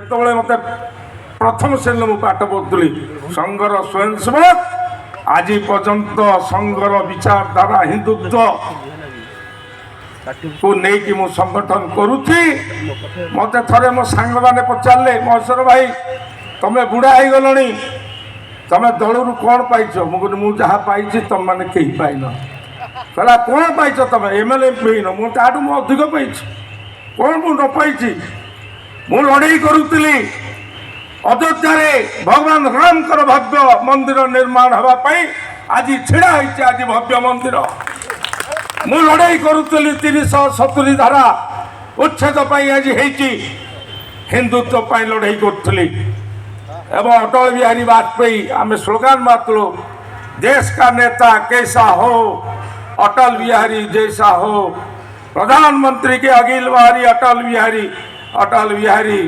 ଯେତେବେଳେ ମୋତେ ପ୍ରଥମ ଶ୍ରେଣୀରେ ମୁଁ ପାଠ ପଢ଼ୁଥିଲି ସଂଘର ସ୍ୱୟଂସେବକ ଆଜି ପର୍ଯ୍ୟନ୍ତ ସଂଘର ବିଚାରଧାରା ହିନ୍ଦୁତ୍ୱକୁ ନେଇକି ମୁଁ ସଂଗଠନ କରୁଛି। ମୋତେ ଥରେ ମୋ ସାଙ୍ଗମାନେ ପଚାରିଲେ, ମହେଶ୍ୱର ଭାଇ ତମେ ବୁଢ଼ା ହେଇଗଲଣି, ତମେ ଦଳରୁ କ'ଣ ପାଇଛ? ମୁଁ କହିଲି ମୁଁ ଯାହା ପାଇଛି ତମମାନେ କେହି ପାଇନ। କହିଲା କ'ଣ ପାଇଛ ତମେ? MLA ପାଇନ। ମୁଁ ତାଠୁ ମୁଁ ଅଧିକ ପାଇଛି। କ'ଣ ମୁଁ ନ ପାଇଛି? ମୁଁ ଲଢ଼େଇ କରୁଥିଲି ଅଯୋଧ୍ୟାରେ ଭଗବାନ ରାମଙ୍କର ଭବ୍ୟ ମନ୍ଦିର ନିର୍ମାଣ ହେବା ପାଇଁ। ଆଜି ଛିଡ଼ା ହେଇଛି ଆଜି ଭବ୍ୟ ମନ୍ଦିର। ମୁଁ ଲଢ଼େଇ କରୁଥିଲି 370 ଧାରା ଉଚ୍ଛେଦ ପାଇଁ ଆଜି ହେଇଛି। ହିନ୍ଦୁତ୍ୱ ପାଇଁ ଲଢ଼େଇ କରୁଥିଲି। ଏବଂ ଅଟଳ ବିହାରୀ ବାଜपेयी ଆମେ ସ୍ଲୋଗାନ ମାରୁଥିଲୁ, देश का नेता कैसा हो अटल बिहारी जैसा हो, प्रधानमंत्री के अखिल बिहारी अटल बिहारी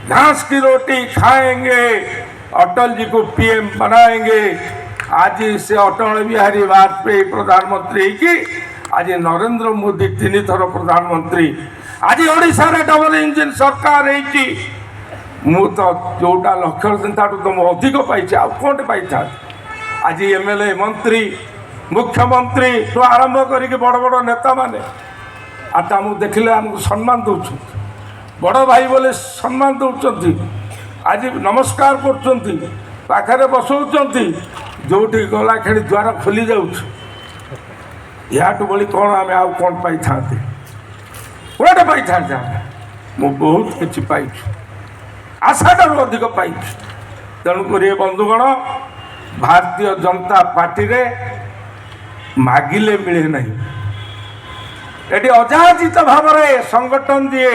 घास की रोटी खाएंगे, अटल जी को PM बनाएंगे। आज से अटल बिहारी वाजपेयी प्रधानमंत्री की आज नरेंद्र मोदी 3 थर प्रधानमंत्री। आज ओडिशा रे डबल इंजिन सरकार है। मु तो जोटा लक्ष्य चिंताठू तो अधिक पाई कौन पाई आज MLA मंत्री मुख्यमंत्री तो आरंभ करके बड़ बड़ नेता माने आता देखिले आमको सम्मान दौरान बड़ भाई बोले सम्मान दौरान आज नमस्कार कर बसौं जो गला खेली द्वार खोली जाटू बोली कौन आम आउ कौन पाई था कौटे पाई था मु बहुत किसी पाई आशाठार अधिक पाई। तेणुक बंधुगण भारतीय जनता पार्टी रे मागिले मिले नहीं। एटी अजाचित भाव में संगठन दिए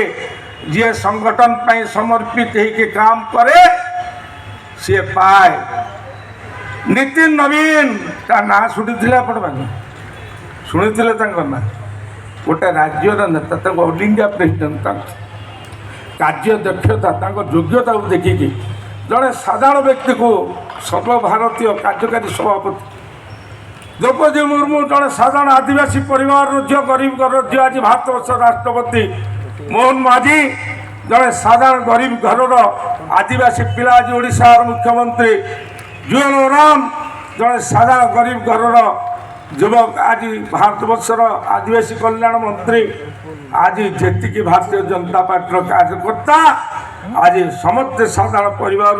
जी संगठन पर समर्पित होके काम करे सी पाए। नितिन नवीन का ना शुणी शुणी ना गोटे राज्यर नेता ऑल इंडिया प्रेसिडेंट कार्य दक्षता योग्यता को देखिकी जड़े साधारण व्यक्ति को सर्वभारतीय कार्यकारी सभापति द्रौपदी मुर्मू जड़े साधारण आदिवासी परिवार झील गरीब घर झील आज भारतवर्ष राष्ट्रपति मोहन माझी जड़े साधारण गरीब घर आदिवासी पिला आज ओडिशा मुख्यमंत्री जुएल ओराम जड़े साधारण गरीब घर युवक आज भारतवर्षर आदिवासी कल्याण मंत्री आज जी भारतीय जनता पार्टी कार्यकर्ता आज समस्त साधारण परिवार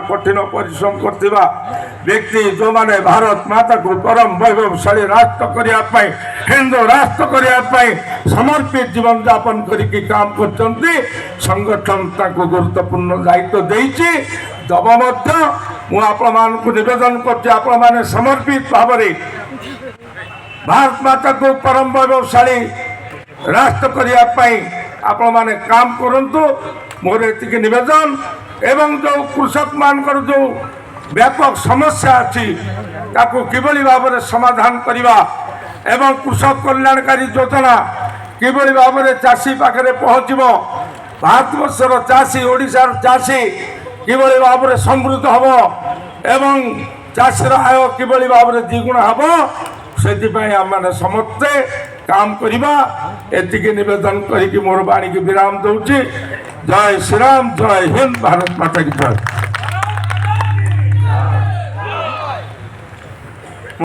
कठिन परिश्रम करथिबा व्यक्ति जो माने भारत माता को परम वैभवशाली राष्ट्र करने हिंदू राष्ट्र करने समर्पित जीवन यापन करके काम करछंती। संगठन ताको गुरुत्वपूर्ण दायित्व देइछि दब मध्य मु आपण मानकु निवेदन करछि आपण माने समर्पित भाव में भारत माता को परम वैभवशाली राष्ट्र करने आपण माने काम करंतु। मोर एतिक निवेदन एवं जो कृषक मानकर जो व्यापक समस्या अच्छी ताकू किभली भाव में समाधान करवा एवं कृषक कल्याणकारी योजना किभली भाव में चाषी पाखे पहुँचब भारतवर्षर चाषी ओडिशार चाषी किभली भाव में समृद्ध हम एवं चाषीर आय किभली भाव में द्विगुण हम से आम मैंने समस्ते काम करवा एतिक निवेदन करके मोर बाणी की विराम दूची। जय श्री राम, जय हिंद, भारत माता की जय।